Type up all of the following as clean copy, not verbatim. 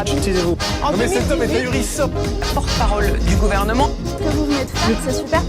Utilisez-vous. En Mais cet homme est 2018, ahurissant. Porte-parole du gouvernement. ce que vous venez de faire, c'est super.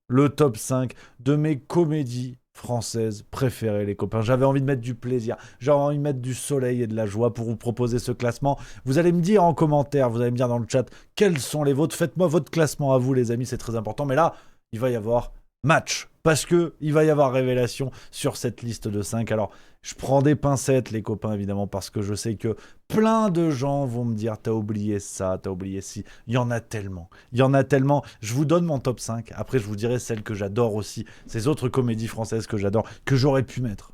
Le top 5 de mes comédies françaises préférées, les copains. J'avais envie de mettre du plaisir, j'avais envie de mettre du soleil et de la joie pour vous proposer ce classement. Vous allez me dire en commentaire, vous allez me dire dans le chat quels sont les vôtres. Faites-moi votre classement à vous, les amis, c'est très important. Mais là, il va y avoir match, parce que il va y avoir révélation sur cette liste de 5. Alors, je prends des pincettes, les copains, évidemment, parce que je sais que plein de gens vont me dire « T'as oublié ça, t'as oublié ci ». Il y en a tellement. Il y en a tellement. Je vous donne mon top 5. Après, je vous dirai celles que j'adore aussi. Ces autres comédies françaises que j'adore, que j'aurais pu mettre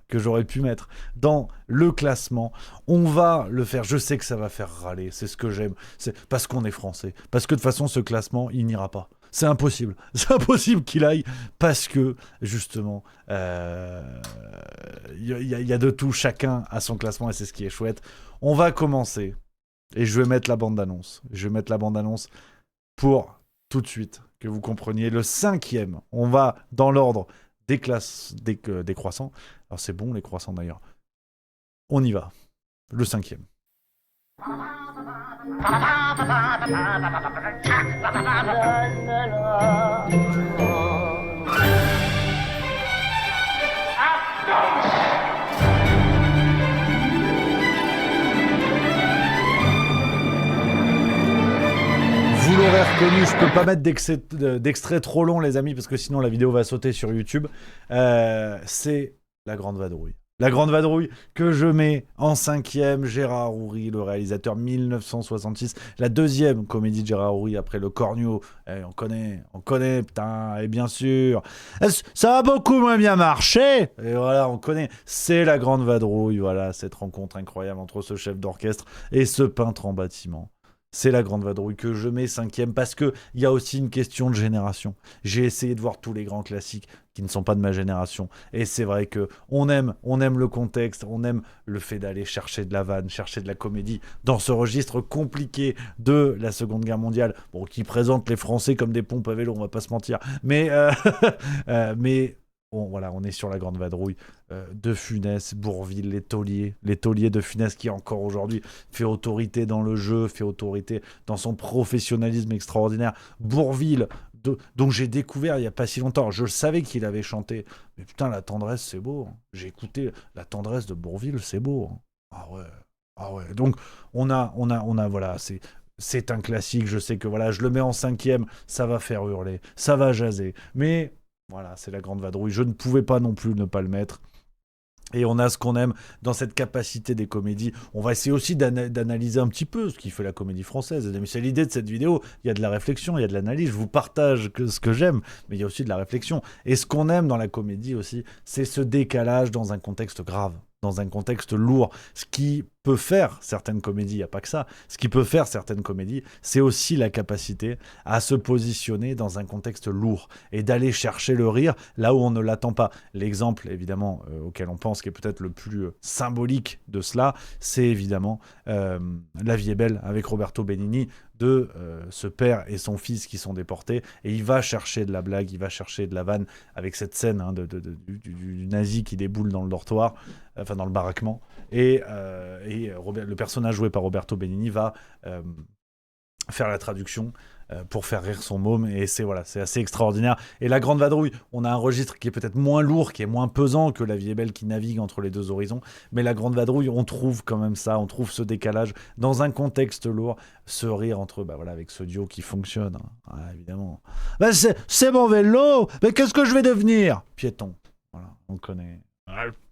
dans le classement. On va le faire. Je sais que ça va faire râler. C'est ce que j'aime. C'est parce qu'on est français. Parce que de toute façon, ce classement, il n'ira pas. C'est impossible. C'est impossible qu'il aille parce que, justement, il y a de tout. Chacun a son classement et c'est ce qui est chouette. On va commencer et je vais mettre la bande-annonce. Je vais mettre la bande-annonce pour tout de suite que vous compreniez. Le 5e, on va dans l'ordre des classes, des croissants. Alors c'est bon les croissants d'ailleurs. On y va. Le 5e. Vous l'aurez reconnu, je peux pas mettre d'extrait trop long les amis parce que sinon la vidéo va sauter sur YouTube. C'est La Grande Vadrouille. La Grande Vadrouille que je mets en 5e, Gérard Houry, le réalisateur, 1966. La deuxième comédie de Gérard Houry après Le Cornio. On connaît, putain, et bien sûr. Ça a beaucoup moins bien marché. Et voilà, on connaît. C'est La Grande Vadrouille, voilà, cette rencontre incroyable entre ce chef d'orchestre et ce peintre en bâtiment. C'est La Grande Vadrouille que je mets 5e parce qu'il y a aussi une question de génération. J'ai essayé de voir tous les grands classiques qui ne sont pas de ma génération. Et c'est vrai qu'on aime le contexte, on aime le fait d'aller chercher de la vanne, chercher de la comédie dans ce registre compliqué de la Seconde Guerre mondiale, bon, qui présente les Français comme des pompes à vélo, on va pas se mentir. Mais bon, voilà, on est sur La Grande Vadrouille. De Funès, Bourvil, les tauliers de Funès qui encore aujourd'hui fait autorité dans le jeu, fait autorité dans son professionnalisme extraordinaire. Bourvil, dont j'ai découvert il n'y a pas si longtemps, je savais qu'il avait chanté, mais putain la tendresse c'est beau, hein. J'ai écouté La tendresse de Bourvil, c'est beau, hein. Ah ouais, donc on a voilà, c'est un classique, je sais que voilà, je le mets en 5e, ça va faire hurler, ça va jaser, mais voilà, c'est La Grande Vadrouille, je ne pouvais pas non plus ne pas le mettre. Et on a ce qu'on aime dans cette capacité des comédies. On va essayer aussi d'analyser un petit peu ce qui fait la comédie française. C'est l'idée de cette vidéo. Il y a de la réflexion, il y a de l'analyse. Je vous partage ce que j'aime, mais il y a aussi de la réflexion. Et ce qu'on aime dans la comédie aussi, c'est ce décalage dans un contexte grave, dans un contexte lourd. Ce qui peut faire certaines comédies, il n'y a pas que ça. Ce qui peut faire certaines comédies, c'est aussi la capacité à se positionner dans un contexte lourd et d'aller chercher le rire là où on ne l'attend pas. L'exemple, évidemment, auquel on pense, qui est peut-être le plus symbolique de cela, c'est évidemment La Vie est belle avec Roberto Benigni, de ce père et son fils qui sont déportés, et il va chercher de la blague, il va chercher de la vanne avec cette scène hein, du nazi qui déboule dans le dortoir, enfin dans le baraquement, et le personnage joué par Roberto Benigni va faire la traduction pour faire rire son môme, et c'est assez extraordinaire. Et La Grande Vadrouille, on a un registre qui est peut-être moins lourd, qui est moins pesant que La Vie est belle qui navigue entre les deux horizons, mais La Grande Vadrouille, on trouve quand même ça, on trouve ce décalage dans un contexte lourd, ce rire entre, avec ce duo qui fonctionne, hein. Évidemment. C'est mon vélo, mais qu'est-ce que je vais devenir? Piéton. Voilà, on connaît.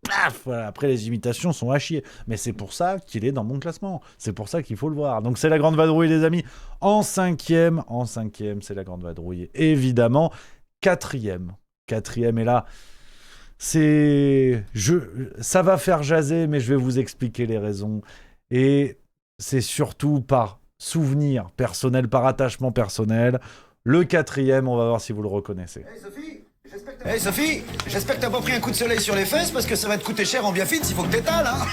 Paf, voilà. Après les imitations sont à chier, mais c'est pour ça qu'il est dans mon classement, c'est pour ça qu'il faut le voir. Donc c'est La Grande Vadrouille les amis, en 5e c'est La Grande Vadrouille évidemment. 4e et là ça va faire jaser, mais je vais vous expliquer les raisons, et c'est surtout par souvenir personnel, par attachement personnel. Le 4e, on va voir si vous le reconnaissez. Hey Sophie, j'espère que t'as pas pris un coup de soleil sur les fesses parce que ça va te coûter cher en biafine s'il faut que t'étales, hein.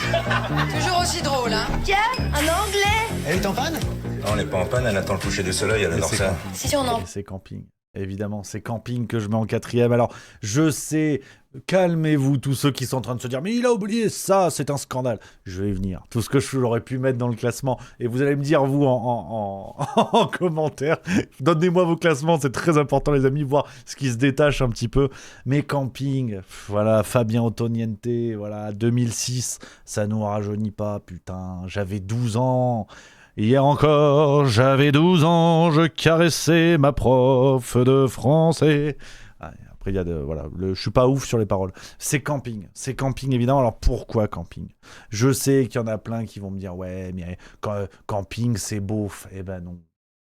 Toujours aussi drôle, hein. Tiens, un anglais. Elle est en panne? Non, on n'est pas en panne, elle attend le coucher du soleil, elle adore ça. Si on en... C'est camping. évidemment, c'est Camping que je mets en 4e. Alors, je sais, calmez-vous tous ceux qui sont en train de se dire « Mais il a oublié ça, c'est un scandale !» Je vais y venir. Tout ce que j'aurais pu mettre dans le classement. Et vous allez me dire, vous, en commentaire. Donnez-moi vos classements, c'est très important, les amis, voir ce qui se détache un petit peu. Mais Camping, voilà, Fabien Ottoniente, voilà, 2006, ça nous rajeunit pas, putain. J'avais 12 ans. Hier encore, j'avais 12 ans, je caressais ma prof de français. Ah, après, il y a je suis pas ouf sur les paroles. C'est Camping évidemment. Alors pourquoi Camping ? Je sais qu'il y en a plein qui vont me dire ouais, mais Camping c'est beauf. Eh ben non.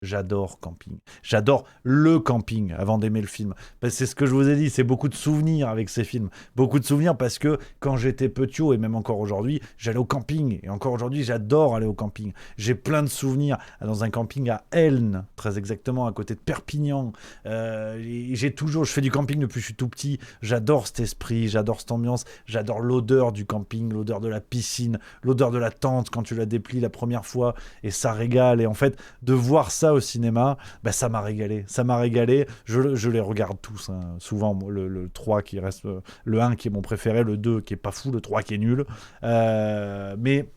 J'adore Camping. J'adore le Camping avant d'aimer le film. Parce que c'est ce que je vous ai dit, c'est beaucoup de souvenirs avec ces films. Beaucoup de souvenirs parce que quand j'étais petit et même encore aujourd'hui, j'allais au camping. Et encore aujourd'hui, j'adore aller au camping. J'ai plein de souvenirs dans un camping à Elne, très exactement, à côté de Perpignan. Je fais du camping depuis que je suis tout petit. J'adore cet esprit, j'adore cette ambiance, j'adore l'odeur du camping, l'odeur de la piscine, l'odeur de la tente quand tu la déplies la première fois. Et ça régale. Et en fait, de voir ça au cinéma, bah, ça m'a régalé. Je les regarde tous. Hein. Souvent, le 3 qui reste... le 1 qui est mon préféré, le 2 qui est pas fou, le 3 qui est nul. Mais...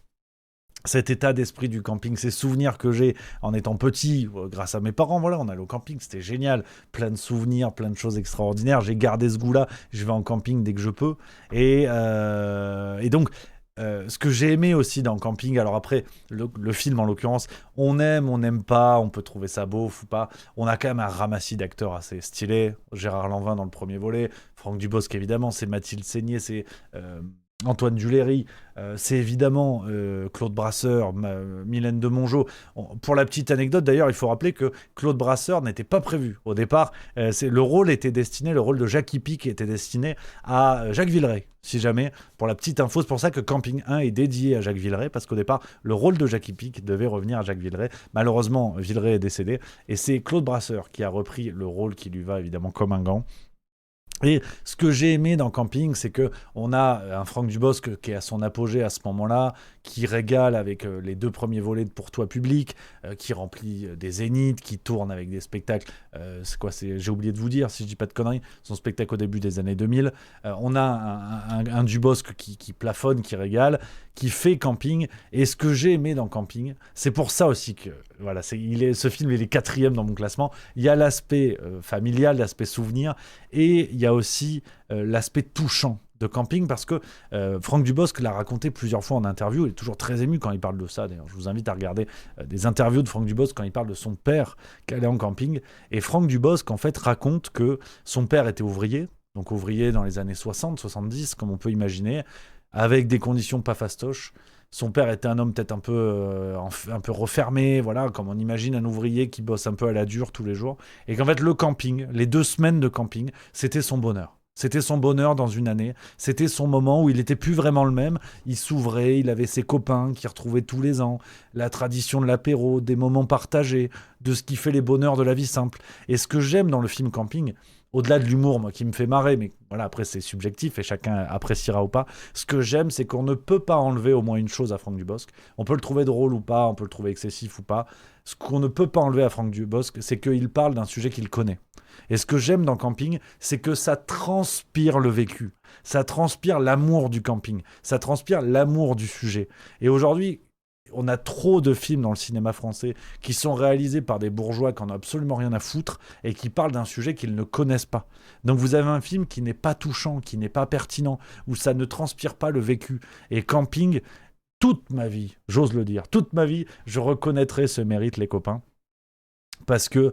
cet état d'esprit du camping, ces souvenirs que j'ai en étant petit, grâce à mes parents, voilà, on allait au camping, c'était génial, plein de souvenirs, plein de choses extraordinaires, j'ai gardé ce goût-là, je vais en camping dès que je peux, et donc, ce que j'ai aimé aussi dans Camping, alors après, le film en l'occurrence, on aime, on n'aime pas, on peut trouver ça beauf ou pas, on a quand même un ramassis d'acteurs assez stylés, Gérard Lanvin dans le premier volet, Franck Dubosc évidemment, c'est Mathilde Seigné, c'est... Antoine Duléry, c'est évidemment Claude Brasseur, Mylène de Mongeau. Pour la petite anecdote, d'ailleurs, il faut rappeler que Claude Brasseur n'était pas prévu. Au départ, le rôle de Jackie Pic était destiné à Jacques Villeray, si jamais. Pour la petite info, c'est pour ça que Camping 1 est dédié à Jacques Villeray, parce qu'au départ, le rôle de Jackie Pic devait revenir à Jacques Villeray. Malheureusement, Villeray est décédé, et c'est Claude Brasseur qui a repris le rôle qui lui va évidemment comme un gant. Et ce que j'ai aimé dans Camping, c'est que on a un Franck Dubosc qui est à son apogée à ce moment-là, qui régale avec les 2 premiers volets de Pour toi public, qui remplit des zéniths, qui tourne avec des spectacles. J'ai oublié de vous dire, si je dis pas de conneries, son spectacle au début des années 2000. On a un Dubosc qui plafonne, qui régale, qui fait Camping. Et ce que j'ai aimé dans Camping, c'est pour ça aussi que voilà, ce film il est 4e dans mon classement. Il y a l'aspect familial, l'aspect souvenir, et il y a aussi l'aspect touchant de Camping, parce que Franck Dubosc l'a raconté plusieurs fois en interview, il est toujours très ému quand il parle de ça. D'ailleurs, je vous invite à regarder des interviews de Franck Dubosc quand il parle de son père qui allait en camping. Et Franck Dubosc, en fait, raconte que son père était ouvrier, donc ouvrier dans les années 60, 70, comme on peut imaginer, avec des conditions pas fastoches. Son père était un homme peut-être un peu refermé, voilà, comme on imagine un ouvrier qui bosse un peu à la dure tous les jours. Et qu'en fait, le camping, les 2 semaines de camping, c'était son bonheur. C'était son bonheur dans une année. C'était son moment où il n'était plus vraiment le même. Il s'ouvrait, il avait ses copains qu'il retrouvait tous les ans. La tradition de l'apéro, des moments partagés, de ce qui fait les bonheurs de la vie simple. Et ce que j'aime dans le film Camping, au-delà de l'humour, moi, qui me fait marrer, mais voilà, après c'est subjectif et chacun appréciera ou pas. Ce que j'aime, c'est qu'on ne peut pas enlever au moins une chose à Franck Dubosc. On peut le trouver drôle ou pas, on peut le trouver excessif ou pas. Ce qu'on ne peut pas enlever à Franck Dubosc, c'est qu'il parle d'un sujet qu'il connaît. Et ce que j'aime dans Camping, c'est que ça transpire le vécu. Ça transpire l'amour du camping. Ça transpire l'amour du sujet. Et aujourd'hui, on a trop de films dans le cinéma français qui sont réalisés par des bourgeois qui n'en ont absolument rien à foutre et qui parlent d'un sujet qu'ils ne connaissent pas. Donc vous avez un film qui n'est pas touchant, qui n'est pas pertinent, où ça ne transpire pas le vécu. Et Camping, toute ma vie, j'ose le dire, toute ma vie, je reconnaîtrai ce mérite, les copains. Parce que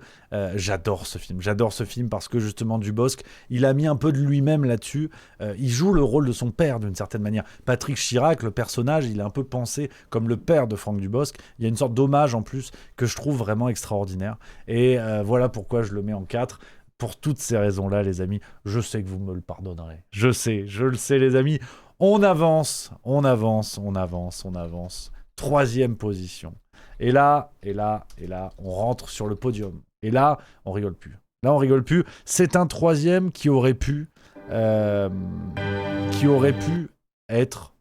j'adore ce film parce que justement Dubosc, il a mis un peu de lui-même là-dessus, il joue le rôle de son père d'une certaine manière. Patrick Chirac, le personnage, il est un peu pensé comme le père de Franck Dubosc, il y a une sorte d'hommage en plus que je trouve vraiment extraordinaire, et voilà pourquoi je le mets en 4. Pour toutes ces raisons-là, les amis, je sais que vous me le pardonnerez, je le sais les amis, on avance, 3e position. Et là, on rentre sur le podium. Et là, on rigole plus. C'est un 3e qui aurait pu être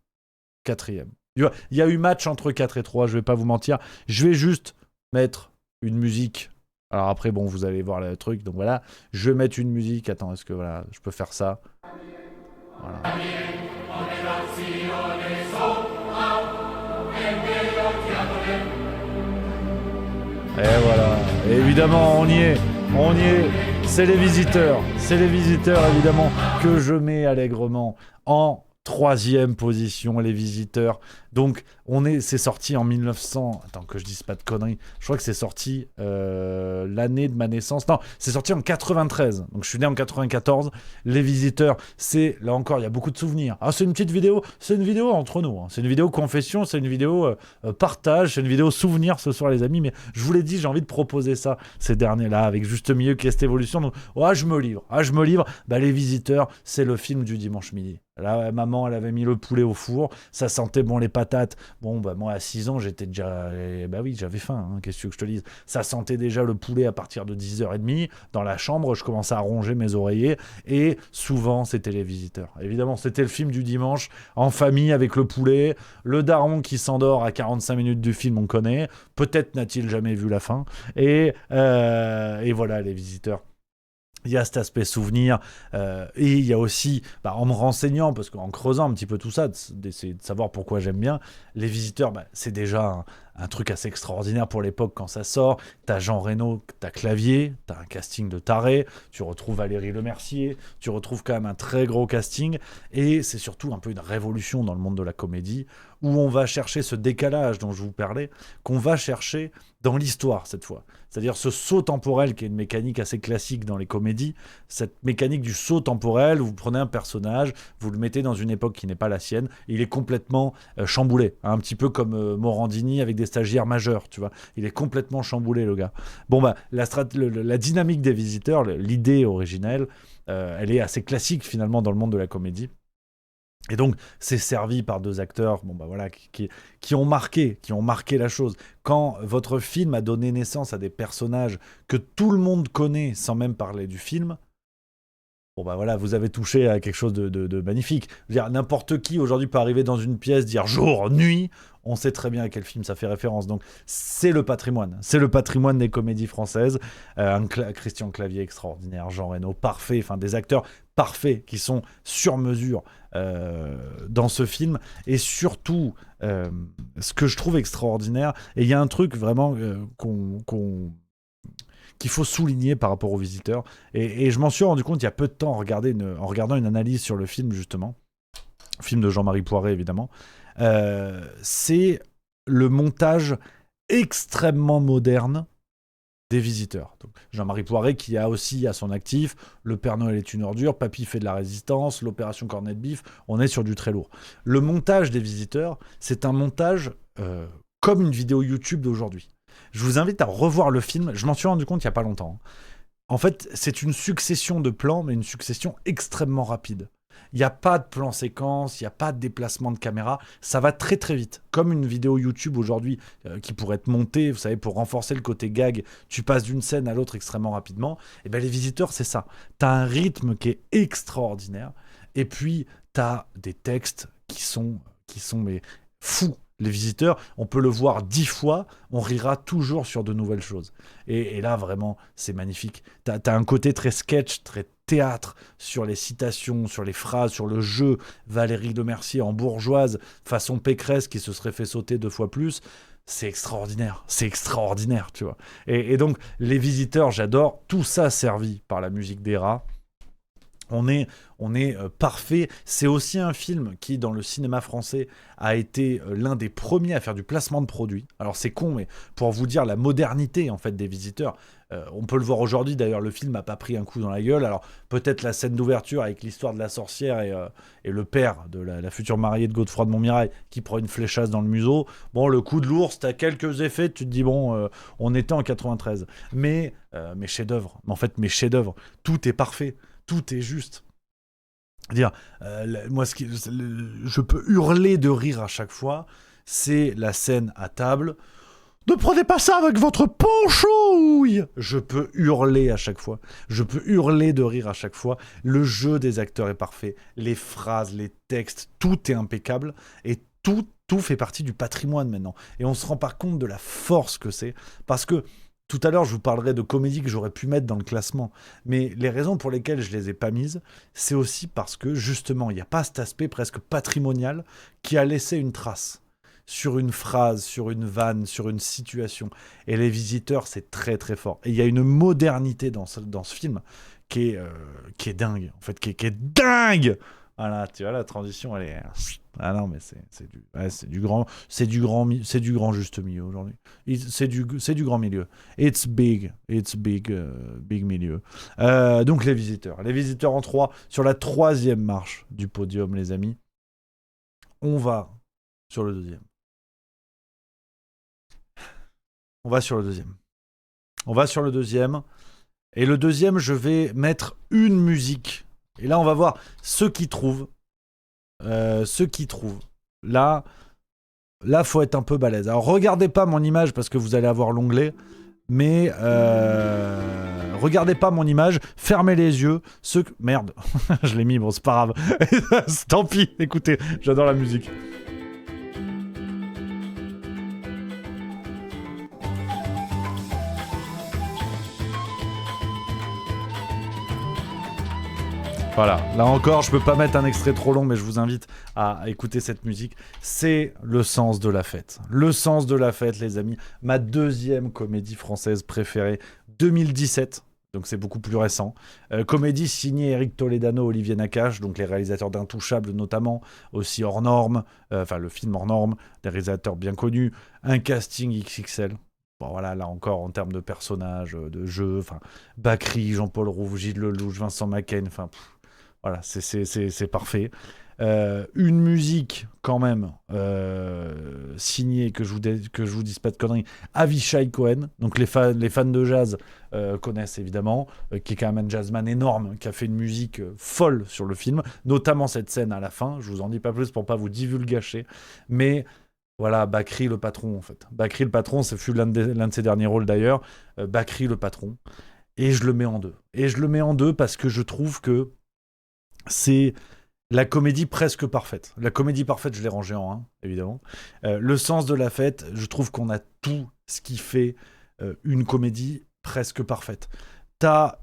4e. Il y a eu match entre 4 et 3, je vais pas vous mentir. Je vais juste mettre une musique Alors après, bon, vous allez voir le truc. Donc voilà, je vais mettre une musique. Attends, est-ce que voilà, je peux faire ça? Voilà. Et voilà. Et évidemment, on y est. On y est. C'est les visiteurs. C'est les visiteurs, évidemment, que je mets allègrement en 3e position, les visiteurs. Donc, c'est sorti en 1900. Attends, que je dise pas de conneries. Je crois que c'est sorti l'année de ma naissance. Non, c'est sorti en 93. Donc, je suis né en 94. Les visiteurs, là encore, il y a beaucoup de souvenirs. Ah, c'est une petite vidéo. C'est une vidéo entre nous. Hein. C'est une vidéo confession. C'est une vidéo partage. C'est une vidéo souvenir ce soir, les amis. Mais je vous l'ai dit, j'ai envie de proposer ça ces derniers-là avec Juste Milieu, Quest Évolution. Donc, je me livre. Bah, les visiteurs, c'est le film du dimanche midi. Là, maman, elle avait mis le poulet au four. Ça sentait bon les patates. Bon, bah, moi, à 6 ans, j'étais déjà... Bah oui, j'avais faim, hein, qu'est-ce que je te dise. Ça sentait déjà le poulet à partir de 10h30. Dans la chambre, je commençais à ronger mes oreillers. Et souvent, c'était les visiteurs. Évidemment, c'était le film du dimanche, en famille, avec le poulet. Le daron qui s'endort à 45 minutes du film, on connaît. Peut-être n'a-t-il jamais vu la fin. Et voilà, les visiteurs. Il y a cet aspect souvenir, et il y a aussi, en me renseignant, parce qu'en creusant un petit peu tout ça, d'essayer de savoir pourquoi j'aime bien, les visiteurs, c'est déjà un truc assez extraordinaire pour l'époque quand ça sort. T'as Jean Reno, t'as Clavier, t'as un casting de taré, tu retrouves Valérie Lemercier, tu retrouves quand même un très gros casting, et c'est surtout un peu une révolution dans le monde de la comédie, où on va chercher ce décalage dont je vous parlais, qu'on va chercher dans l'histoire cette fois. C'est-à-dire ce saut temporel qui est une mécanique assez classique dans les comédies, cette mécanique du saut temporel, où vous prenez un personnage, vous le mettez dans une époque qui n'est pas la sienne, et il est complètement chamboulé, hein, un petit peu comme Morandini avec des stagiaires majeurs, tu vois. Il est complètement chamboulé, le gars. Bon, la dynamique des visiteurs, l'idée originelle, elle est assez classique finalement dans le monde de la comédie. Et donc, c'est servi par 2 acteurs qui ont marqué la chose. Quand votre film a donné naissance à des personnages que tout le monde connaît sans même parler du film, vous avez touché à quelque chose de magnifique. Je veux dire, n'importe qui aujourd'hui peut arriver dans une pièce, dire jour, nuit, on sait très bien à quel film ça fait référence. Donc, c'est le patrimoine des comédies françaises. Christian Clavier extraordinaire, Jean Reno parfait, des acteurs parfaits qui sont sur mesure dans ce film. Et surtout, ce que je trouve extraordinaire, et il y a un truc vraiment qu'il faut souligner par rapport aux visiteurs. Et je m'en suis rendu compte il y a peu de temps en regardant une analyse sur le film, justement. Film de Jean-Marie Poiret, évidemment. C'est le montage extrêmement moderne des visiteurs. Donc, Jean-Marie Poiret qui a aussi à son actif Le Père Noël est une ordure, Papy fait de la résistance, l'opération Cornet de Bif, on est sur du très lourd. Le montage des visiteurs, c'est un montage comme une vidéo YouTube d'aujourd'hui. Je vous invite à revoir le film, je m'en suis rendu compte il n'y a pas longtemps. En fait, c'est une succession de plans, mais une succession extrêmement rapide. Il n'y a pas de plan séquence, il n'y a pas de déplacement de caméra, ça va très très vite. Comme une vidéo YouTube aujourd'hui qui pourrait être montée, vous savez, pour renforcer le côté gag, tu passes d'une scène à l'autre extrêmement rapidement. Et bien les visiteurs, c'est ça. Tu as un rythme qui est extraordinaire, et puis tu as des textes qui sont mais fous. Les visiteurs, on peut le voir 10 fois, on rira toujours sur de nouvelles choses. Et là, vraiment, c'est magnifique. T'as un côté très sketch, très théâtre, sur les citations, sur les phrases, sur le jeu. Valérie Lemercier en bourgeoise, façon Pécresse, qui se serait fait sauter 2 fois plus. C'est extraordinaire, tu vois. Et donc, les visiteurs, j'adore. Tout ça servi par la musique des rats. On est parfait. C'est aussi un film qui, dans le cinéma français, a été l'un des premiers à faire du placement de produits. Alors c'est con, mais pour vous dire la modernité en fait des visiteurs, on peut le voir aujourd'hui. D'ailleurs, le film n'a pas pris un coup dans la gueule. Alors peut-être la scène d'ouverture avec l'histoire de la sorcière et le père de la future mariée de Godefroy de Montmirail qui prend une fléchasse dans le museau. Bon, le coup de l'ours, t'as quelques effets. Tu te dis bon, on était en 93, mais mes chefs-d'œuvre. En fait, mes chefs-d'œuvre, tout est parfait. Tout est juste. Dire, moi, je peux hurler de rire à chaque fois, c'est la scène à table. Ne prenez pas ça avec votre ponchouille. Je peux hurler à chaque fois. Je peux hurler de rire à chaque fois. Le jeu des acteurs est parfait. Les phrases, les textes, tout est impeccable. Et tout fait partie du patrimoine maintenant. Et on se rend pas compte de la force que c'est. Parce que tout à l'heure, je vous parlerai de comédies que j'aurais pu mettre dans le classement. Mais les raisons pour lesquelles je les ai pas mises, c'est aussi parce que, justement, il n'y a pas cet aspect presque patrimonial qui a laissé une trace sur une phrase, sur une vanne, sur une situation. Et Les Visiteurs, c'est très très fort. Et il y a une modernité dans ce film qui est dingue, en fait, qui est dingue. Voilà, tu vois, la transition, elle est... Ah non, mais c'est du grand juste milieu aujourd'hui. C'est du grand milieu. It's big, big milieu. Donc Les Visiteurs en 3, sur la 3e marche du podium, les amis. On va sur le 2e. On va sur le 2e. Et le 2e, je vais mettre une musique. Et là, on va voir ceux qui trouvent. Là, faut être un peu balèze. Alors, regardez pas mon image parce que vous allez avoir l'onglet. Mais regardez pas mon image. Fermez les yeux. Merde, je l'ai mis. Bon, c'est pas grave. Tant pis. Écoutez, j'adore la musique. Voilà, là encore, je peux pas mettre un extrait trop long, mais je vous invite à écouter cette musique. C'est Le Sens de la Fête. Le Sens de la Fête, les amis. Ma 2e comédie française préférée, 2017. Donc c'est beaucoup plus récent. Comédie signée Éric Toledano, Olivier Nakache, donc les réalisateurs d'Intouchables notamment, aussi Hors Norme, le film Hors Norme, des réalisateurs bien connus. Un casting XXL. Bon voilà, là encore, en termes de personnages, de jeux, Bacri, Jean-Paul Rouve, Gilles Lelouch, Vincent Macaigne, voilà, c'est parfait. Une musique, quand même, signée, que je vous dise pas de conneries, Avishai Cohen. Donc les fans de jazz connaissent évidemment, qui est quand même un jazzman énorme, qui a fait une musique folle sur le film, notamment cette scène à la fin. Je vous en dis pas plus pour pas vous divulgacher. Mais voilà, Bacri le patron, en fait. Bacri le patron, ce fut l'un de ses derniers rôles d'ailleurs. Bacri le patron. Et je le mets en 2. Et je le mets en 2 parce que je trouve que c'est la comédie presque parfaite. La comédie parfaite, je l'ai rangée en 1, évidemment. Le Sens de la Fête, je trouve qu'on a tout ce qui fait une comédie presque parfaite. T'as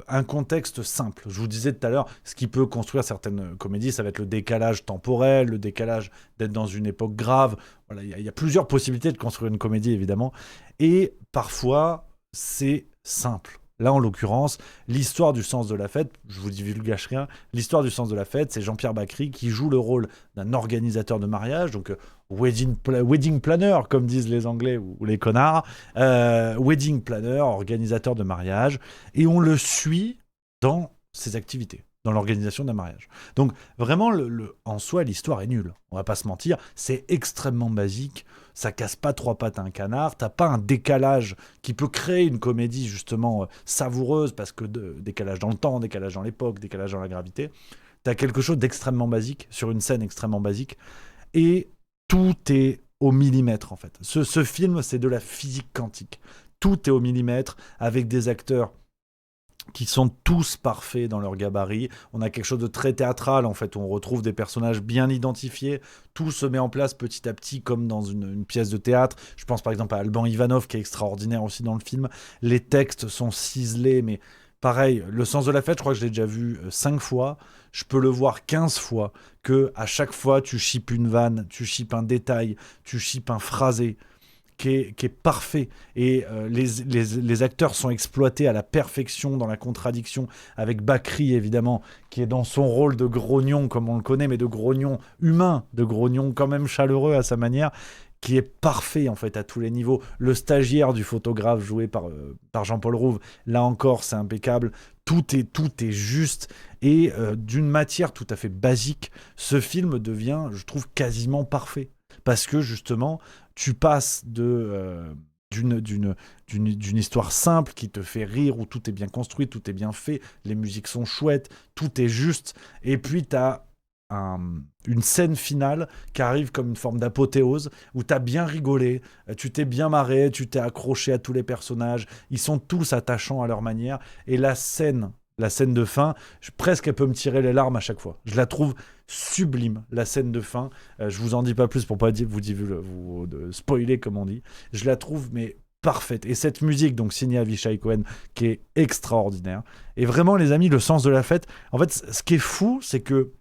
un contexte simple. Je vous disais tout à l'heure, ce qui peut construire certaines comédies, ça va être le décalage temporel, le décalage d'être dans une époque grave. Voilà, il y a plusieurs possibilités de construire une comédie, évidemment. Et parfois, c'est simple. Là, en l'occurrence, l'histoire du Sens de la Fête, je vous divulgage rien, l'histoire du Sens de la Fête, c'est Jean-Pierre Bacri qui joue le rôle d'un organisateur de mariage, donc wedding planner, comme disent les Anglais ou les connards, wedding planner, organisateur de mariage, et on le suit dans ses activités, dans l'organisation d'un mariage. Donc vraiment, en soi, l'histoire est nulle, on va pas se mentir, c'est extrêmement basique, ça casse pas 3 pattes à un canard, t'as pas un décalage qui peut créer une comédie justement savoureuse, parce que décalage dans le temps, décalage dans l'époque, décalage dans la gravité, t'as quelque chose d'extrêmement basique, sur une scène extrêmement basique, et tout est au millimètre en fait. Ce film, c'est de la physique quantique, tout est au millimètre, avec des acteurs qui sont tous parfaits dans leur gabarit. On a quelque chose de très théâtral, en fait, où on retrouve des personnages bien identifiés. Tout se met en place petit à petit, comme dans une pièce de théâtre. Je pense par exemple à Alban Ivanov, qui est extraordinaire aussi dans le film. Les textes sont ciselés, mais pareil, Le Sens de la Fête, je crois que je l'ai déjà vu 5 fois. Je peux le voir 15 fois, que à chaque fois, tu chippes une vanne, tu chippes un détail, tu chippes un phrasé, qui est parfait, et les acteurs sont exploités à la perfection dans la contradiction, avec Bacri évidemment, qui est dans son rôle de grognon comme on le connaît, mais de grognon humain, de grognon quand même chaleureux à sa manière, qui est parfait en fait à tous les niveaux. Le stagiaire du photographe joué par Jean-Paul Rouve, là encore c'est impeccable, tout est juste, et d'une matière tout à fait basique, ce film devient, je trouve, quasiment parfait, parce que justement tu passes d'une histoire simple qui te fait rire, où tout est bien construit, tout est bien fait, les musiques sont chouettes, tout est juste, et puis t'as une scène finale qui arrive comme une forme d'apothéose, où t'as bien rigolé, tu t'es bien marré, tu t'es accroché à tous les personnages, ils sont tous attachants à leur manière, et la scène de fin, presque elle peut me tirer les larmes à chaque fois. Je la trouve sublime, la scène de fin. Je vous en dis pas plus pour pas vous spoiler, comme on dit. Je la trouve mais parfaite. Et cette musique, donc signée Avishai Cohen, qui est extraordinaire. Et vraiment, les amis, le sens de la fête. En fait, ce qui est fou, c'est que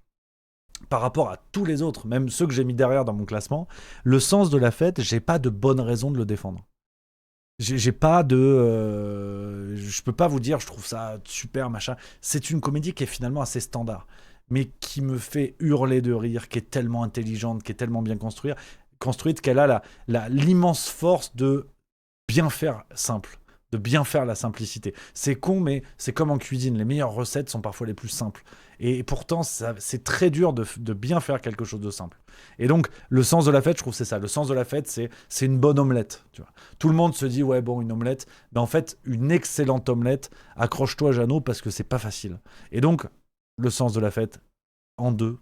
par rapport à tous les autres, même ceux que j'ai mis derrière dans mon classement, le sens de la fête, j'ai pas de bonne raison de le défendre. J'ai pas de... je peux pas vous dire, je trouve ça super, machin. C'est une comédie qui est finalement assez standard, mais qui me fait hurler de rire, qui est tellement intelligente, qui est tellement bien construite qu'elle a l'immense force de bien faire simple, de bien faire la simplicité. C'est con, mais c'est comme en cuisine. Les meilleures recettes sont parfois les plus simples. Et pourtant, c'est très dur de bien faire quelque chose de simple. Et donc, le sens de la fête, je trouve que c'est ça. Le sens de la fête, c'est une bonne omelette. Tu vois. Tout le monde se dit, ouais, bon, une omelette. Mais en fait, une excellente omelette, accroche-toi, Jeannot, parce que c'est pas facile. Et donc, le sens de la fête, en deux.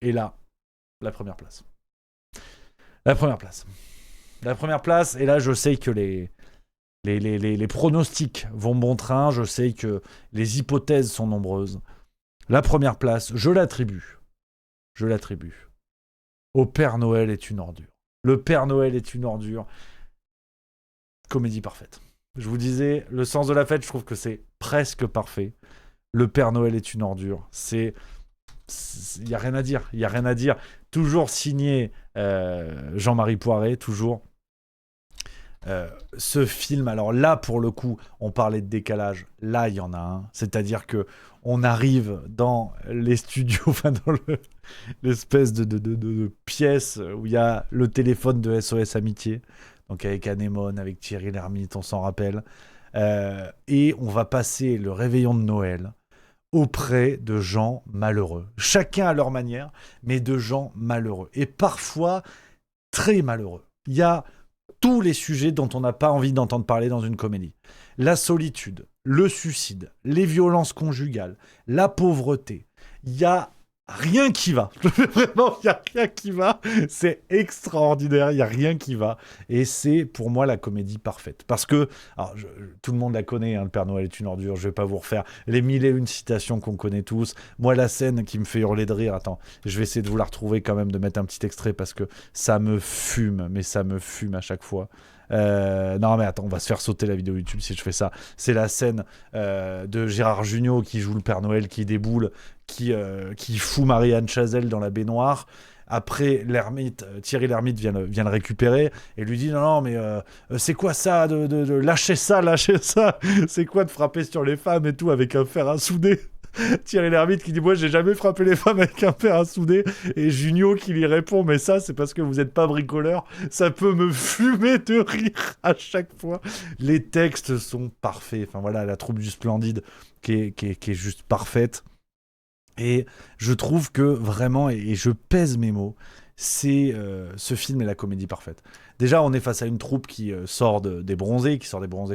Et là, la première place. La première place, et là, je sais que les pronostics vont bon train, je sais que les hypothèses sont nombreuses. La première place, je l'attribue au Père Noël est une ordure. Le Père Noël est une ordure. Comédie parfaite. Je vous disais, le sens de la fête, je trouve que c'est presque parfait. Le Père Noël est une ordure. Il n'y a rien à dire. Toujours signé Jean-Marie Poiret, toujours. Ce film, alors là pour le coup on parlait de décalage, là il y en a un, c'est-à-dire que on arrive dans les studios, enfin dans l'espèce de pièce où il y a le téléphone de SOS Amitié, donc avec Anémone, avec Thierry Lhermitte, on s'en rappelle, et on va passer le réveillon de Noël auprès de gens malheureux, chacun à leur manière, mais de gens malheureux, et parfois très malheureux. Il y a tous les sujets dont on n'a pas envie d'entendre parler dans une comédie. La solitude, le suicide, les violences conjugales, la pauvreté. Il y a rien qui va. Vraiment, il y a rien qui va. C'est extraordinaire, il y a rien qui va. Et c'est pour moi la comédie parfaite. Parce que, alors, tout le monde la connaît, hein, le Père Noël est une ordure, je vais pas vous refaire les 1001 citations qu'on connaît tous. Moi, la scène qui me fait hurler de rire, attends, je vais essayer de vous la retrouver quand même, de mettre un petit extrait parce que ça me fume, mais ça me fume à chaque fois. Non mais attends, on va se faire sauter la vidéo YouTube si je fais ça. C'est la scène de Gérard Jugnot qui joue le Père Noël, qui déboule, qui fout Marianne Chazelle dans la baignoire. Après, Thierry Lhermitte vient le récupérer et lui dit non mais c'est quoi ça de lâcher ça, c'est quoi de frapper sur les femmes et tout avec un fer à souder. Thierry Lhermitte qui dit moi j'ai jamais frappé les femmes avec un fer à souder, et Junio qui lui répond mais ça c'est parce que vous êtes pas bricoleur. Ça peut me fumer de rire à chaque fois. Les textes sont parfaits, enfin voilà, la troupe du Splendide qui est juste parfaite, et je trouve que vraiment, et je pèse mes mots, c'est ce film est la comédie parfaite. Déjà, on est face à une troupe qui sort des bronzés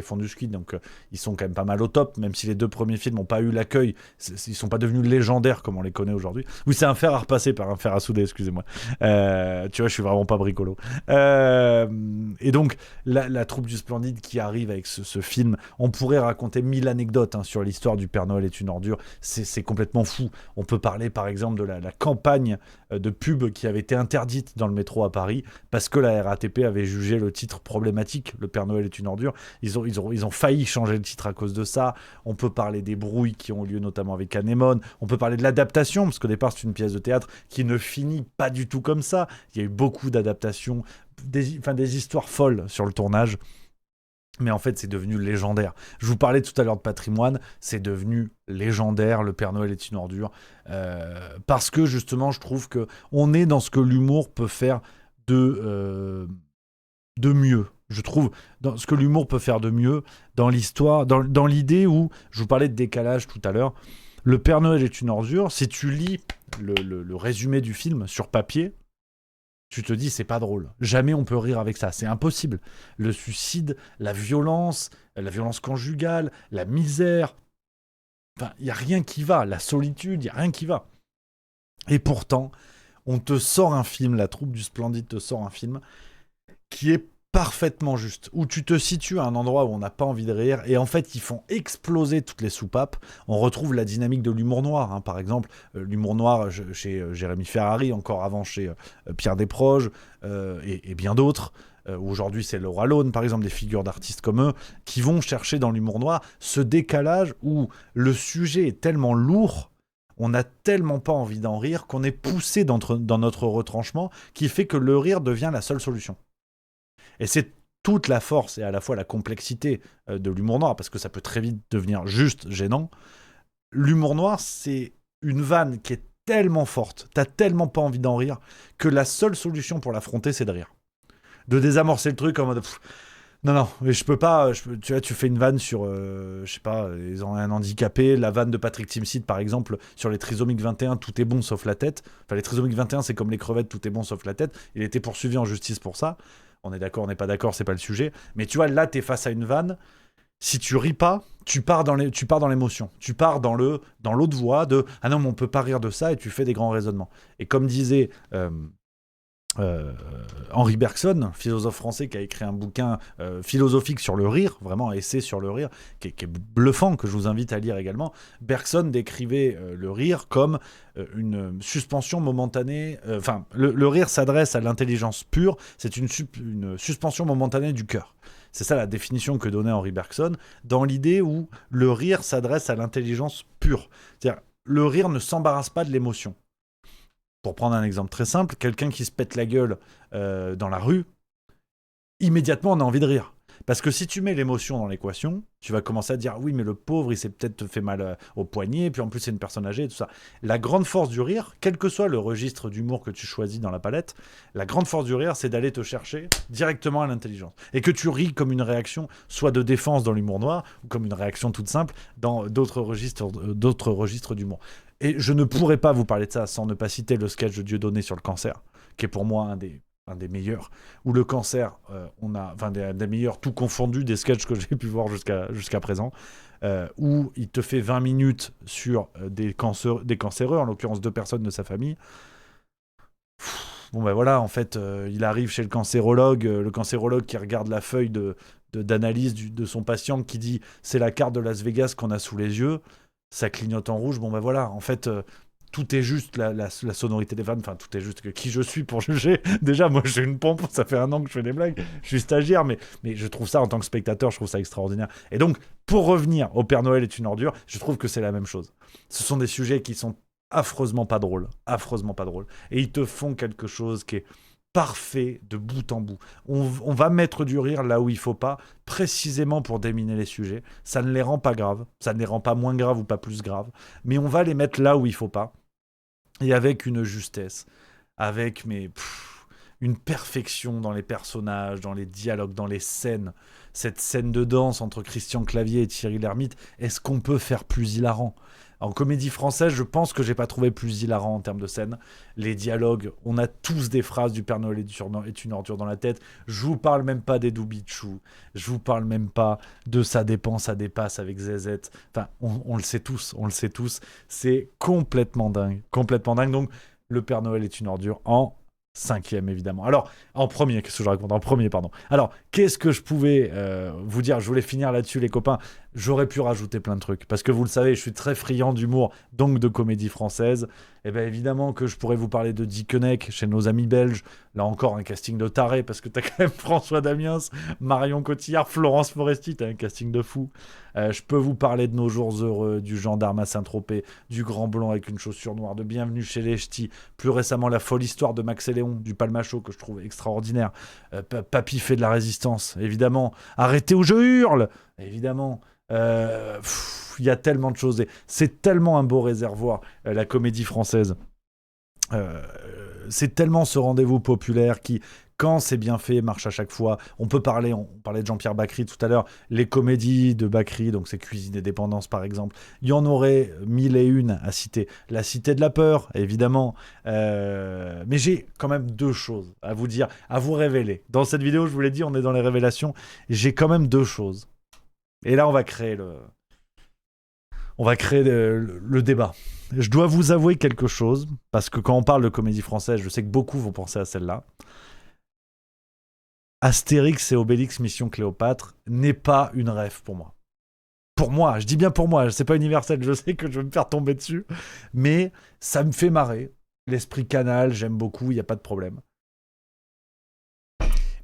fondus cuits, donc ils sont quand même pas mal au top, même si les deux premiers films n'ont pas eu l'accueil, ils sont pas devenus légendaires comme on les connaît aujourd'hui. Oui, c'est un fer à repasser par un fer à souder, excusez-moi. Tu vois, je suis vraiment pas bricolo. Et donc, la troupe du Splendide qui arrive avec ce film, on pourrait raconter 1000 anecdotes sur l'histoire du Père Noël est une ordure, c'est complètement fou. On peut parler par exemple de la campagne de pub qui avait été interdite dans le métro à Paris parce que la RATP avait jugé le titre problématique. Le Père Noël est une ordure. Ils ont failli changer le titre à cause de ça. On peut parler des brouilles qui ont lieu notamment avec Anémone. On peut parler de l'adaptation, parce qu'au départ c'est une pièce de théâtre qui ne finit pas du tout comme ça. Il y a eu beaucoup d'adaptations, des histoires folles sur le tournage. Mais en fait, c'est devenu légendaire. Je vous parlais tout à l'heure de patrimoine, c'est devenu légendaire. Le Père Noël est une ordure. Parce que justement, je trouve qu'on est dans ce que l'humour peut faire de mieux. Je trouve dans ce que l'humour peut faire de mieux dans l'histoire, dans l'idée où, je vous parlais de décalage tout à l'heure, le Père Noël est une ordure. Si tu lis le résumé du film sur papier, tu te dis c'est pas drôle. Jamais on peut rire avec ça, c'est impossible. Le suicide, la violence conjugale, la misère, enfin, il y a rien qui va, la solitude, il y a rien qui va. Et pourtant, on te sort un film, la troupe du Splendide te sort un film qui est parfaitement juste, où tu te situes à un endroit où on n'a pas envie de rire, et en fait ils font exploser toutes les soupapes. On retrouve la dynamique de l'humour noir, par exemple l'humour noir chez Jérémy Ferrari, encore avant chez Pierre Desproges, et bien d'autres. aujourd'hui c'est Laura Lone par exemple, des figures d'artistes comme eux, qui vont chercher dans l'humour noir ce décalage où le sujet est tellement lourd, on n'a tellement pas envie d'en rire qu'on est poussé dans notre retranchement qui fait que le rire devient la seule solution. Et c'est toute la force et à la fois la complexité de l'humour noir, parce que ça peut très vite devenir juste gênant. L'humour noir, c'est une vanne qui est tellement forte, t'as tellement pas envie d'en rire, que la seule solution pour l'affronter, c'est de rire. De désamorcer le truc en mode... Non, mais je peux pas. Tu vois, tu fais une vanne sur, je sais pas, ils ont un handicapé. La vanne de Patrick Timsit, par exemple, sur les trisomiques 21, tout est bon sauf la tête. Enfin, les trisomiques 21, c'est comme les crevettes, tout est bon sauf la tête. Il a été poursuivi en justice pour ça. On est d'accord, on n'est pas d'accord, c'est pas le sujet. Mais tu vois, là, t'es face à une vanne. Si tu ris pas, tu pars dans l'émotion. Tu pars dans l'autre voie de ah non, mais on peut pas rire de ça, et tu fais des grands raisonnements. Et comme disait Henri Bergson, philosophe français qui a écrit un bouquin philosophique sur le rire, vraiment un essai sur le rire, qui est bluffant, que je vous invite à lire également. Bergson décrivait le rire comme une suspension momentanée. Enfin, le rire s'adresse à l'intelligence pure, c'est une suspension momentanée du cœur. C'est ça la définition que donnait Henri Bergson, dans l'idée où le rire s'adresse à l'intelligence pure. C'est-à-dire, le rire ne s'embarrasse pas de l'émotion. Pour prendre un exemple très simple, quelqu'un qui se pète la gueule dans la rue, immédiatement on a envie de rire. Parce que si tu mets l'émotion dans l'équation, tu vas commencer à dire oui mais le pauvre il s'est peut-être fait mal au poignet, puis en plus c'est une personne âgée et tout ça. La grande force du rire, quel que soit le registre d'humour que tu choisis dans la palette, la grande force du rire c'est d'aller te chercher directement à l'intelligence. Et que tu ris comme une réaction, soit de défense dans l'humour noir, ou comme une réaction toute simple dans d'autres registres d'humour. Et je ne pourrais pas vous parler de ça sans ne pas citer le sketch de Dieudonné sur le cancer, qui est pour moi un des meilleurs, où le cancer, des meilleurs tout confondu des sketchs que j'ai pu voir jusqu'à présent, où il te fait 20 minutes sur des cancéreux, en l'occurrence 2 personnes de sa famille. Bon ben voilà, en fait, il arrive chez le cancérologue qui regarde la feuille d'analyse de son patient, qui dit c'est la carte de Las Vegas qu'on a sous les yeux, ça clignote en rouge, bon ben voilà, en fait... tout est juste, la sonorité des vannes, enfin tout est juste, qui je suis pour juger. Déjà, moi j'ai une pompe, ça fait 1 an que je fais des blagues, je suis stagiaire, mais je trouve ça, en tant que spectateur, je trouve ça extraordinaire. Et donc, pour revenir au Père Noël est une ordure, je trouve que c'est la même chose. Ce sont des sujets qui sont affreusement pas drôles, et ils te font quelque chose qui est parfait de bout en bout. On va mettre du rire là où il faut pas, précisément pour déminer les sujets. Ça ne les rend pas graves, ça ne les rend pas moins graves ou pas plus graves, mais on va les mettre là où il faut pas. Et avec une justesse, avec une perfection dans les personnages, dans les dialogues, dans les scènes. Cette scène de danse entre Christian Clavier et Thierry Lhermitte, est-ce qu'on peut faire plus hilarant ? En comédie française, je pense que j'ai pas trouvé plus hilarant en termes de scène. Les dialogues, on a tous des phrases du Père Noël est une ordure dans la tête. Je vous parle même pas des Doubichou. Je vous parle même pas de Ça dépend, ça dépasse avec Zezette. Enfin, on le sait tous, C'est complètement dingue. Donc, le Père Noël est une ordure en 5e, évidemment. Alors, en premier, qu'est-ce que je raconte ? En premier, pardon. Alors, qu'est-ce que je pouvais vous dire ? Je voulais finir là-dessus, les copains. J'aurais pu rajouter plein de trucs, parce que vous le savez, je suis très friand d'humour, donc de comédie française. Et bien évidemment que je pourrais vous parler de Dickeneck chez nos amis belges. Là encore, un casting de taré, parce que t'as quand même François Damiens, Marion Cotillard, Florence Foresti, t'as un casting de fou. Je peux vous parler de Nos Jours Heureux, du Gendarme à Saint-Tropez, du Grand Blond avec une chaussure noire, de Bienvenue chez les Ch'tis, plus récemment La Folle Histoire de Max et Léon, du Palmacho, que je trouve extraordinaire. Papy fait de la résistance, évidemment. Arrêtez où je hurle, évidemment. Il y a tellement de choses, et c'est tellement un beau réservoir, la comédie française. C'est tellement ce rendez-vous populaire qui, quand c'est bien fait, marche à chaque fois. On parlait de Jean-Pierre Bacri tout à l'heure, les comédies de Bacri, donc c'est Cuisine et Dépendance par exemple, il y en aurait 1001 à citer. La Cité de la Peur, évidemment, mais j'ai quand même 2 choses à vous dire, à vous révéler. Dans cette vidéo, je vous l'ai dit, on est dans les révélations, j'ai quand même 2 choses. Et là, on va créer le débat. Je dois vous avouer quelque chose, parce que quand on parle de comédie française, je sais que beaucoup vont penser à celle-là. Astérix et Obélix Mission Cléopâtre n'est pas une rêve pour moi. Pour moi, je dis bien pour moi, c'est pas universel, je sais que je vais me faire tomber dessus, mais ça me fait marrer. L'esprit canal, j'aime beaucoup, il n'y a pas de problème.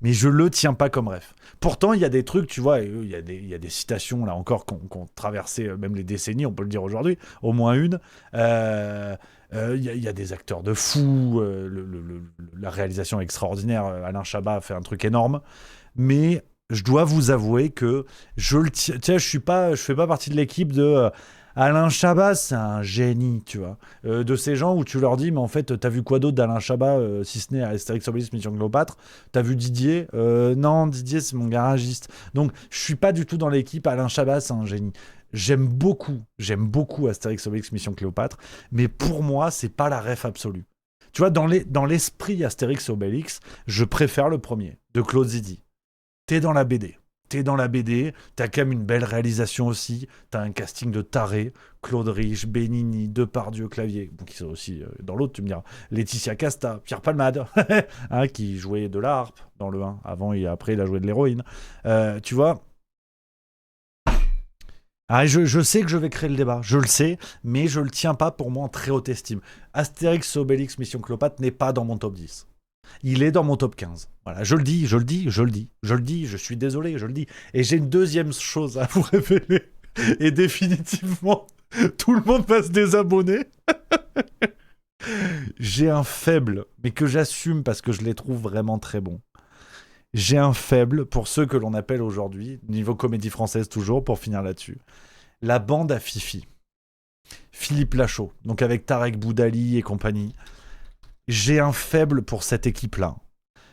mais je le tiens pas comme ref. Pourtant, il y a des trucs, tu vois, il y a des citations, là encore, qui ont traversé même les décennies, on peut le dire aujourd'hui, au moins une. Il y a des acteurs de fou, la réalisation est extraordinaire, Alain Chabat a fait un truc énorme, mais je dois vous avouer que je fais pas partie de l'équipe de Alain Chabat, c'est un génie, tu vois. De ces gens où tu leur dis, mais en fait, t'as vu quoi d'autre d'Alain Chabat, si ce n'est Astérix Obélix Mission Cléopâtre? T'as vu Didier? Non, Didier, c'est mon garagiste. Donc, je suis pas du tout dans l'équipe Alain Chabat, c'est un génie. J'aime beaucoup Astérix Obélix Mission Cléopâtre, mais pour moi, c'est pas la ref absolue. Tu vois, dans l'esprit Astérix Obélix, je préfère le premier, de Claude Zidi. T'es dans la BD, t'as quand même une belle réalisation aussi, t'as un casting de tarés, Claude Rich, Benigni, Depardieu, Clavier, bon, qui sont aussi dans l'autre, tu me diras, Laetitia Casta, Pierre Palmade, hein, qui jouait de la harpe dans le 1, avant et après il a joué de l'héroïne, tu vois. Ah, je sais que je vais créer le débat, je le sais, mais je le tiens pas pour moi en très haute estime. Astérix Obélix Mission Cléopâtre n'est pas dans mon top 10. Il est dans mon top 15. Voilà, je le dis, je suis désolé, je le dis. Et j'ai une deuxième chose à vous révéler. Et définitivement, tout le monde va se désabonner. J'ai un faible, mais que j'assume parce que je les trouve vraiment très bons. J'ai un faible pour ceux que l'on appelle aujourd'hui, niveau comédie française toujours, pour finir là-dessus, la bande à Fifi. Philippe Lachaud, donc avec Tarek Boudali et compagnie. J'ai un faible pour cette équipe-là.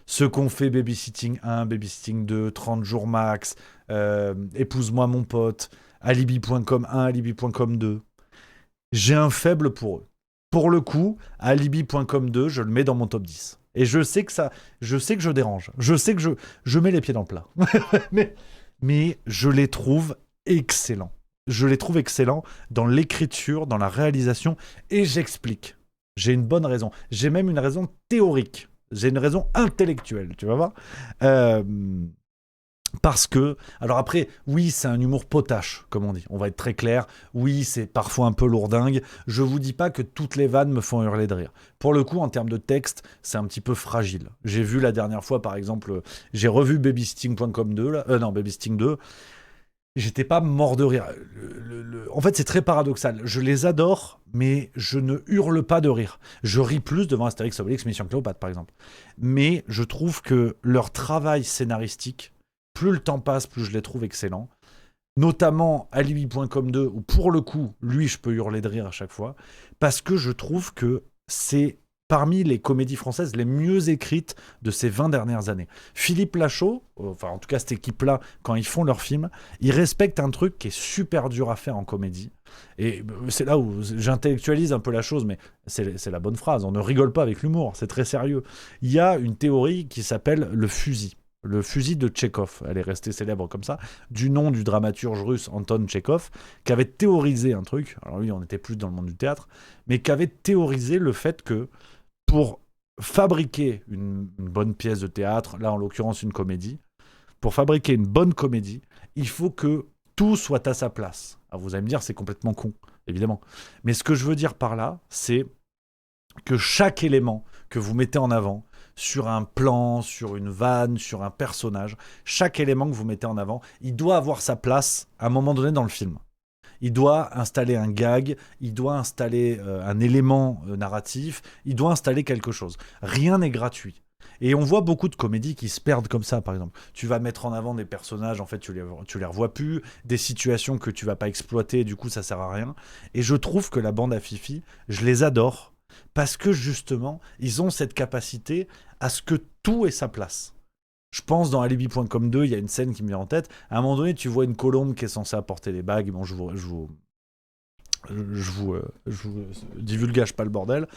Ceux qu'on fait Babysitting 1, Babysitting 2, 30 jours max, Épouse-moi mon pote, Alibi.com 1, Alibi.com 2. J'ai un faible pour eux. Pour le coup, Alibi.com 2, je le mets dans mon top 10. Et je sais que je dérange. Je sais que je mets les pieds dans le plat. mais je les trouve excellents. Je les trouve excellents dans l'écriture, dans la réalisation, et j'explique. J'ai une bonne raison. J'ai même une raison théorique. J'ai une raison intellectuelle, tu vas voir. Parce que... Alors après, oui, c'est un humour potache, comme on dit. On va être très clair. Oui, c'est parfois un peu lourdingue. Je vous dis pas que toutes les vannes me font hurler de rire. Pour le coup, en termes de texte, c'est un petit peu fragile. J'ai vu la dernière fois, par exemple... J'ai revu Babysitting.com 2, là. Non, Babysitting 2. J'étais pas mort de rire. En fait, c'est très paradoxal. Je les adore, mais je ne hurle pas de rire. Je ris plus devant Astérix Obélix Mission Cléopâtre, par exemple. Mais je trouve que leur travail scénaristique, plus le temps passe, plus je les trouve excellents. Notamment Alibi.com 2, où pour le coup, lui, je peux hurler de rire à chaque fois, parce que je trouve que c'est parmi les comédies françaises les mieux écrites de ces 20 dernières années. Philippe Lachaud, enfin en tout cas cette équipe-là, quand ils font leurs films, ils respectent un truc qui est super dur à faire en comédie. Et c'est là où j'intellectualise un peu la chose, mais c'est la bonne phrase. On ne rigole pas avec l'humour, c'est très sérieux. Il y a une théorie qui s'appelle le fusil. Le fusil de Tchekhov, elle est restée célèbre comme ça, du nom du dramaturge russe Anton Tchekhov, qui avait théorisé un truc, alors lui on était plus dans le monde du théâtre, mais qui avait théorisé le fait que pour fabriquer une bonne pièce de théâtre, là en l'occurrence une comédie, pour fabriquer une bonne comédie, il faut que tout soit à sa place. Alors vous allez me dire, c'est complètement con, évidemment. Mais ce que je veux dire par là, c'est que chaque élément que vous mettez en avant, sur un plan, sur une vanne, sur un personnage, chaque élément que vous mettez en avant, il doit avoir sa place à un moment donné dans le film. Il doit installer un gag, il doit installer un élément narratif, il doit installer quelque chose. Rien n'est gratuit. Et on voit beaucoup de comédies qui se perdent comme ça, par exemple. Tu vas mettre en avant des personnages, en fait, tu les revois plus, des situations que tu vas pas exploiter, du coup, ça sert à rien. Et je trouve que la bande à Fifi, je les adore, parce que, justement, ils ont cette capacité à ce que tout ait sa place. Je pense dans Alibi.com 2, il y a une scène qui me vient en tête. À un moment donné, tu vois une colombe qui est censée apporter des bagues. Bon, je vous divulgage pas le bordel.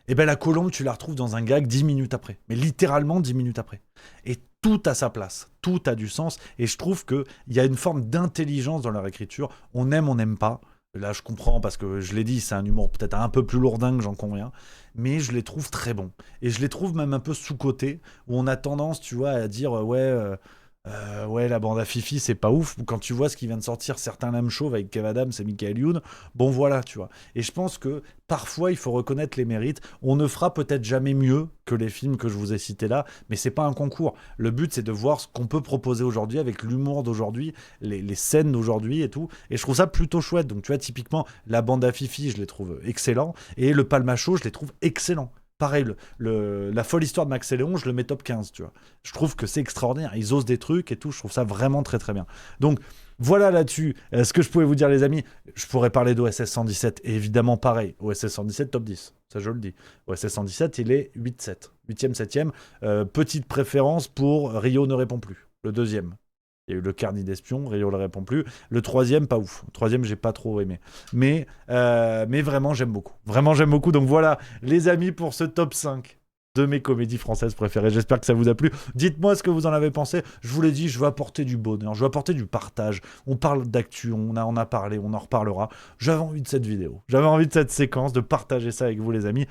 Et ben la colombe, tu la retrouves dans un gag 10 minutes après. Mais littéralement 10 minutes après. Et tout a sa place. Tout a du sens. Et je trouve qu'il y a une forme d'intelligence dans leur écriture. On aime, on n'aime pas. Là, je comprends parce que je l'ai dit, c'est un humour peut-être un peu plus lourdingue, j'en conviens. Mais je les trouve très bons. Et je les trouve même un peu sous-cotés, où on a tendance, tu vois, à dire Ouais, la bande à Fifi, c'est pas ouf. Quand tu vois ce qui vient de sortir, certains lames chauves avec Kev Adams et Michael Youn, bon voilà, tu vois. Et je pense que parfois, il faut reconnaître les mérites. On ne fera peut-être jamais mieux que les films que je vous ai cités là, mais c'est pas un concours. Le but, c'est de voir ce qu'on peut proposer aujourd'hui avec l'humour d'aujourd'hui, les scènes d'aujourd'hui et tout. Et je trouve ça plutôt chouette. Donc, tu vois, typiquement, la bande à Fifi, je les trouve excellents. Et le Palmacho, je les trouve excellents. Pareil, la folle histoire de Max et Léon, je le mets top 15, tu vois. Je trouve que c'est extraordinaire. Ils osent des trucs et tout. Je trouve ça vraiment très, très bien. Donc, voilà là-dessus. Ce que je pouvais vous dire, les amis, je pourrais parler d'OSS 117. Et évidemment, pareil. OSS 117, top 10. Ça, je le dis. OSS 117, il est 8-7. 8e, 7e. Petite préférence pour Rio ne répond plus. Le deuxième. Il y a eu le Carnet d'espion, Rio ne répond plus. Le troisième, pas ouf. Le troisième, j'ai pas trop aimé. Mais vraiment, j'aime beaucoup. Vraiment, j'aime beaucoup. Donc voilà, les amis, pour ce top 5 de mes comédies françaises préférées. J'espère que ça vous a plu. Dites-moi ce que vous en avez pensé. Je vous l'ai dit, je veux apporter du bonheur, je veux apporter du partage. On parle d'actu, on en a parlé, on en reparlera. J'avais envie de cette vidéo. J'avais envie de cette séquence, de partager ça avec vous, les amis.